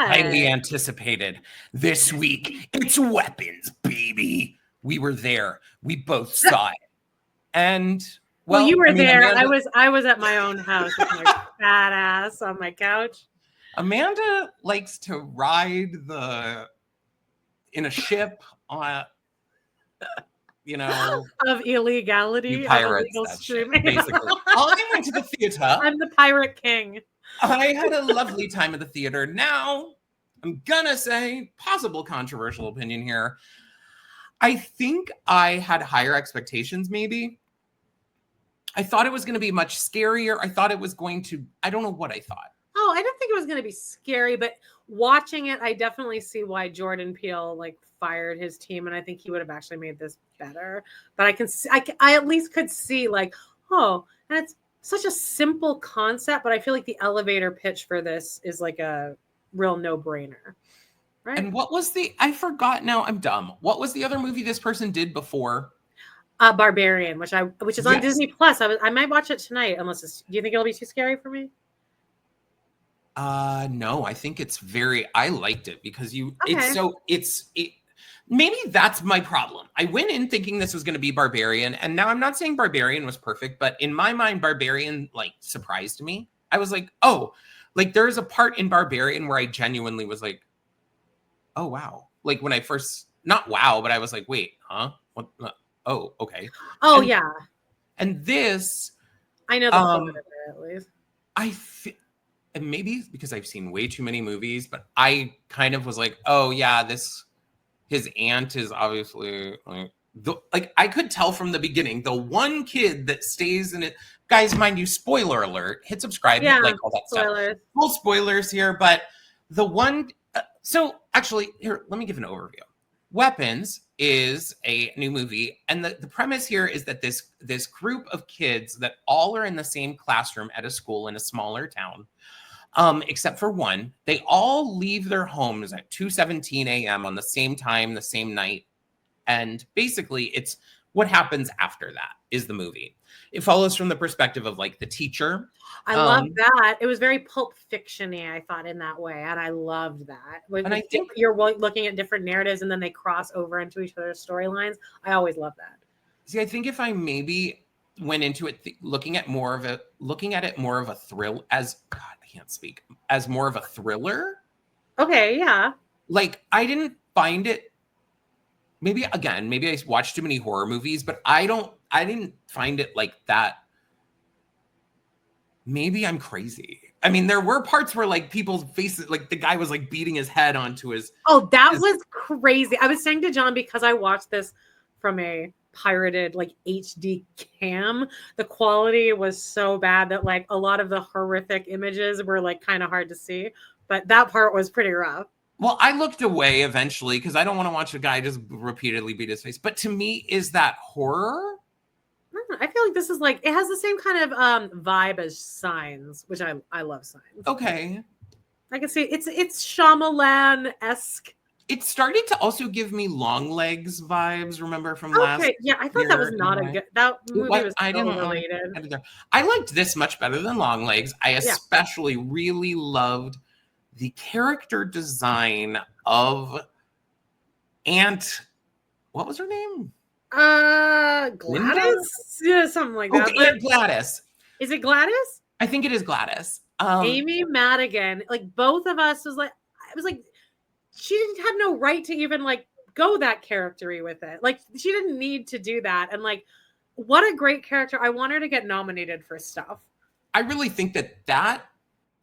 highly anticipated. This week, it's weapons, baby. We were there. We both saw it. And well, you were there. Amanda, I was at my own house with my fat ass on my couch. Amanda likes to ride in a ship on of illegality, you pirates, of illegal streaming. Basically. I went to the theater. I'm the pirate king. I had a lovely time at the theater. Now, I'm gonna say, possible controversial opinion here. I think I had higher expectations, maybe. I thought it was going to be much scarier. I thought it was going to, I don't know what I thought. Oh, I don't think it was going to be scary, but watching it, I definitely see why Jordan Peele fired his team, and I think he would have actually made this better. But I at least could see and it's such a simple concept, but I feel like the elevator pitch for this is like a real no-brainer. Right? And what was I forgot now, I'm dumb. What was the other movie this person did before? Barbarian, which is on Disney Plus. I might watch it tonight, do you think it'll be too scary for me? No, I think it's I liked it because maybe that's my problem. I went in thinking this was going to be Barbarian, and now I'm not saying Barbarian was perfect, but in my mind, Barbarian surprised me. I was like, oh, there's a part in Barbarian where I genuinely was like, oh wow. When I first, not wow, but I was like, wait, huh? What? Oh, okay. Oh, yeah. And this, I know the plot of it at least. And maybe because I've seen way too many movies, but I kind of was like, oh yeah, his aunt is obviously I could tell from the beginning, the one kid that stays in it, guys, mind you, spoiler alert, hit subscribe, all that spoilers. Stuff. Full spoilers here, but the one, so actually here, let me give an overview. Weapons is a new movie, and the premise here is that this group of kids that all are in the same classroom at a school in a smaller town, except for one, they all leave their homes at 2:17 a.m. on the same time, the same night, and basically it's what happens after that is the movie. It follows from the perspective of the teacher. I love that. It was very Pulp Fiction-y, I thought, in that way. And I loved that. And I think you're looking at different narratives and then they cross over into each other's storylines. I always love that. See, I think if I maybe went into it looking at it more of a thrill as more of a thriller. Okay, yeah. I didn't find it, maybe I watched too many horror movies, but I didn't find it like that. Maybe I'm crazy. I mean, there were parts where people's faces, the guy was beating his head onto his. Oh, that was crazy. I was saying to John, because I watched this from a pirated HD cam, the quality was so bad that a lot of the horrific images were kind of hard to see. But that part was pretty rough. Well, I looked away eventually because I don't want to watch a guy just repeatedly beat his face. But to me, is that horror? I feel like this is it has the same kind of vibe as Signs, which I love Signs. Okay. I can see it's Shyamalan-esque. It started to also give me Long Legs vibes, remember from last year? Yeah, I thought that was not a good, that movie was related. I liked this much better than Long Legs. I especially really loved the character design of Aunt, what was her name? Gladys? Linda? Yeah, something like that. Okay, Aunt Gladys. Is it Gladys? I think it is Gladys. Amy Madigan. Both of us was she didn't have no right to even go that character-y with it. She didn't need to do that. And what a great character. I want her to get nominated for stuff. I really think that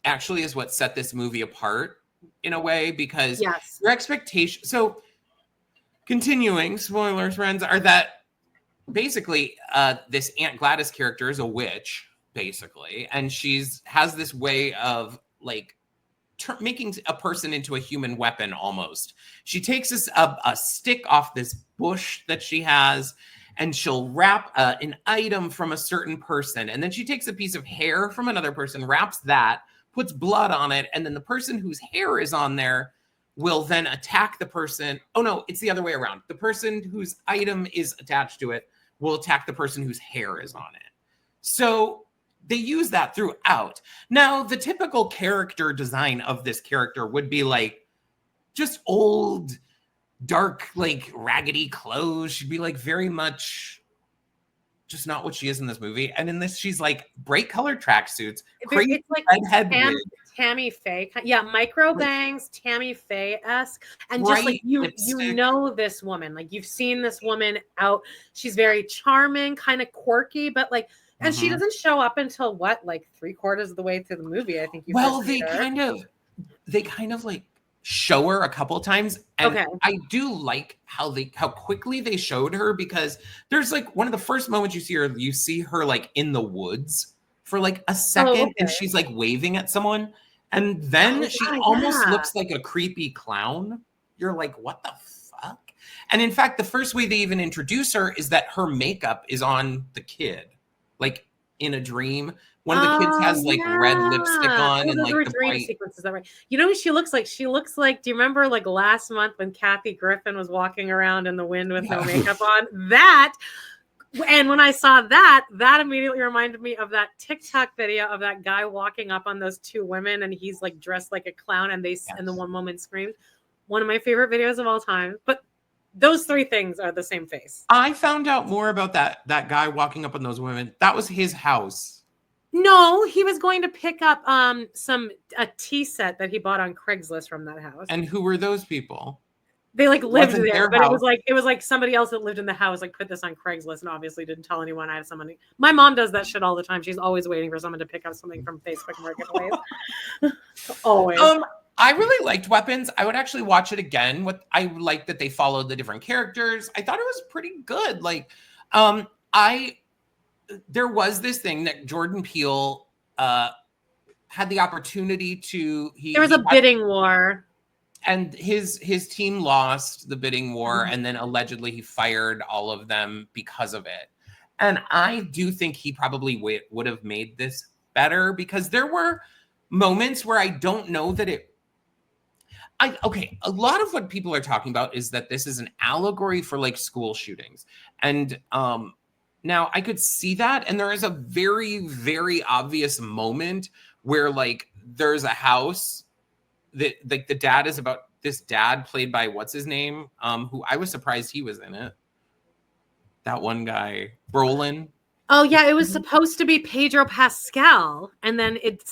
actually is what set this movie apart in a way, because your expectation. So continuing, spoilers, friends, are that basically this Aunt Gladys character is a witch, basically, and has this way of making a person into a human weapon almost. She takes a stick off this bush that she has, and she'll wrap an item from a certain person, and then she takes a piece of hair from another person, wraps that, puts blood on it, and then the person whose hair is on there will then attack the person. Oh no, it's the other way around. The person whose item is attached to it will attack the person whose hair is on it. So they use that throughout. Now, the typical character design of this character would be like just old, dark, like raggedy clothes. She'd be like very much just not what she is in this movie. And in this, she's like bright colored tracksuits, crazy it's like redhead wig. Tammy Faye, micro bangs, Tammy Faye-esque, and just like you know this woman, like you've seen this woman out. She's very charming, kind of quirky, but like, and she doesn't show up until what, like 3/4 of the way through the movie, I think. They kind of like show her a couple of times, and I do like how quickly they showed her, because there's like one of the first moments you see her like in the woods for like a second, and she's like waving at someone, and then she almost looks like a creepy clown. You're like, what the fuck? And in fact, the first way they even introduce her is that her makeup is on the kid, like in a dream. One of the kids has like red lipstick on, and like the dream sequences. Is that right? You know who she looks like? She looks like, do you remember like last month when Kathy Griffin was walking around in the wind with no makeup on? That. And when I saw that immediately reminded me of that TikTok video of that guy walking up on those two women, and he's like dressed like a clown, and and the one woman screamed. One of my favorite videos of all time. But those three things are the same face. I found out more about that guy walking up on those women. That was his house. No, he was going to pick up a tea set that he bought on Craigslist from that house. And who were those people? They like lived there, but it was like somebody else that lived in the house like put this on Craigslist and obviously didn't tell anyone. I have somebody. My mom does that shit all the time. She's always waiting for someone to pick up something from Facebook Marketplace. Always. I really liked Weapons. I would actually watch it again. I liked that they followed the different characters. I thought it was pretty good. Like, there was this thing that Jordan Peele had the opportunity to. There was a bidding war. And his team lost the bidding war, and then allegedly he fired all of them because of it. And I do think he probably would have made this better, because there were moments where I don't know that a lot of what people are talking about is that this is an allegory for like school shootings. And now I could see that. And there is a very, very obvious moment where like there's a house that like the dad is about, this dad played by what's his name, who I was surprised he was in it. That one guy, Brolin. Oh yeah, it was supposed to be Pedro Pascal, and then it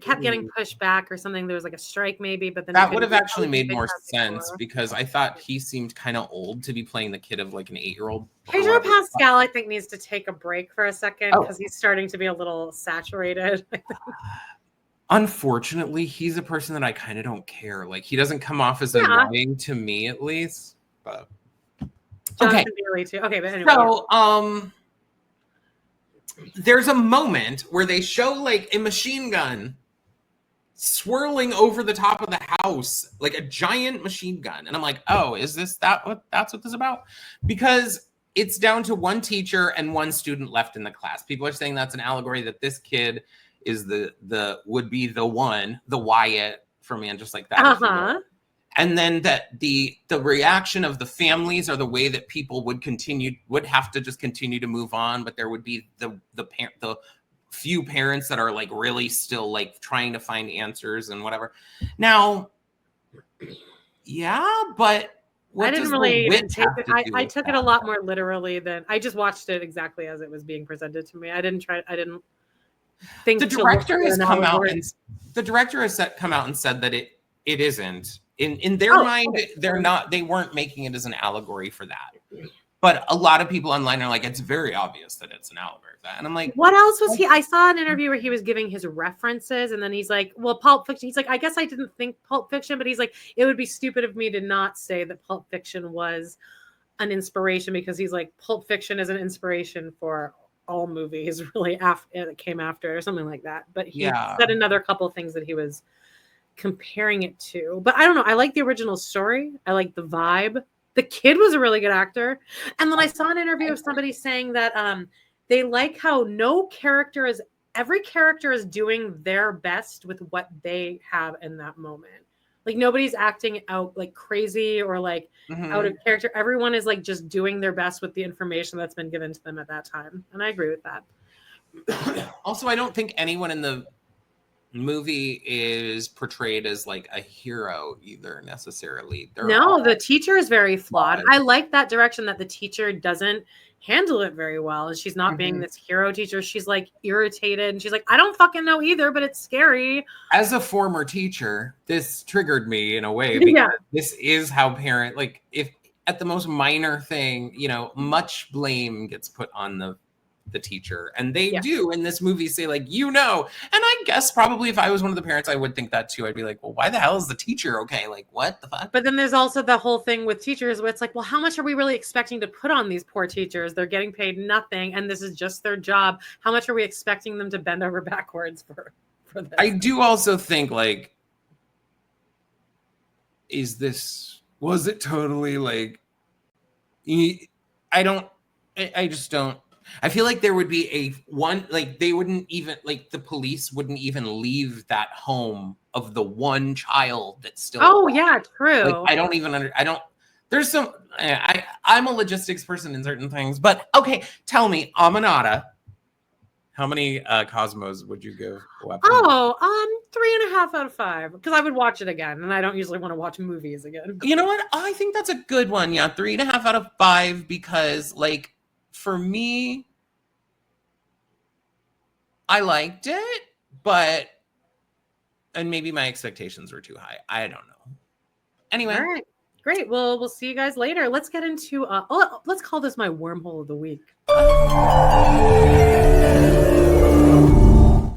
kept getting pushed back or something. There was like a strike maybe, but then that would have actually made more sense, because I thought he seemed kind of old to be playing the kid of like an 8-year-old. Pedro Pascal, I think, needs to take a break for a second, because he's starting to be a little saturated. Unfortunately, he's a person that I kind of don't care. Like, he doesn't come off as annoying to me, at least. But Jonathan Bailey too. Okay, but anyway. So, there's a moment where they show like a machine gun swirling over the top of the house, like a giant machine gun, and I'm like, oh, is this that's what this is about? Because it's down to one teacher and one student left in the class. People are saying that's an allegory that this kid is would be the Wyatt for Man Just Like That. And then that the reaction of the families are the way that people would have to just continue to move on, but there would be the few parents that are like really still like trying to find answers and whatever. Now, yeah, but I didn't really take it. I took it a lot more literally than I just watched it exactly as it was being presented to me. I didn't think the director has come out and said that it isn't. In their mind, they weren't making it as an allegory for that. But a lot of people online are like, it's very obvious that it's an allegory for that. And I'm like, what else was he? I saw an interview where he was giving his references, and then he's like, well, Pulp Fiction. He's like, I guess I didn't think Pulp Fiction, but he's like, it would be stupid of me to not say that Pulp Fiction was an inspiration, because he's like, Pulp Fiction is an inspiration for all movies, really, after it came after, or something like that. But he said another couple of things that he was comparing it to. But I don't know. I like the original story. I like the vibe. The kid was a really good actor. And then I saw an interview of somebody saying that they like how every character is doing their best with what they have in that moment. Like, nobody's acting out like crazy or like out of character. Everyone is like just doing their best with the information that's been given to them at that time. And I agree with that. Also, I don't think anyone in the movie is portrayed as like a hero either necessarily. No, the teacher is very flawed. I like that direction that the teacher doesn't handle it very well. And she's not being this hero teacher. She's like irritated. And she's like, I don't fucking know either, but it's scary. As a former teacher, this triggered me in a way because this is how like if at the most minor thing, you know, much blame gets put on the teacher, and they do in this movie say like, you know, and I guess probably if I was one of the parents, I would think that too. I'd be like, well, why the hell is the teacher okay? Like, what the fuck? But then there's also the whole thing with teachers where it's like, well, how much are we really expecting to put on these poor teachers? They're getting paid nothing, and this is just their job. How much are we expecting them to bend over backwards for this? I do also think like, was it totally like, I just don't. I feel like there would be they wouldn't even, like, the police wouldn't even leave that home of the one child that's still. Oh, yeah, true. Like, I don't even there's some, I'm a logistics person in certain things, but okay, tell me, Aminata, how many Cosmos would you give Weapon? 3.5 out of 5, because I would watch it again, and I don't usually want to watch movies again. You know what? I think that's a good one. Yeah, 3.5 out of 5, because, like, for me, I liked it, and maybe my expectations were too high. I don't know. Anyway. All right. Great. Well, we'll see you guys later. Let's get into, let's call this my wormhole of the week.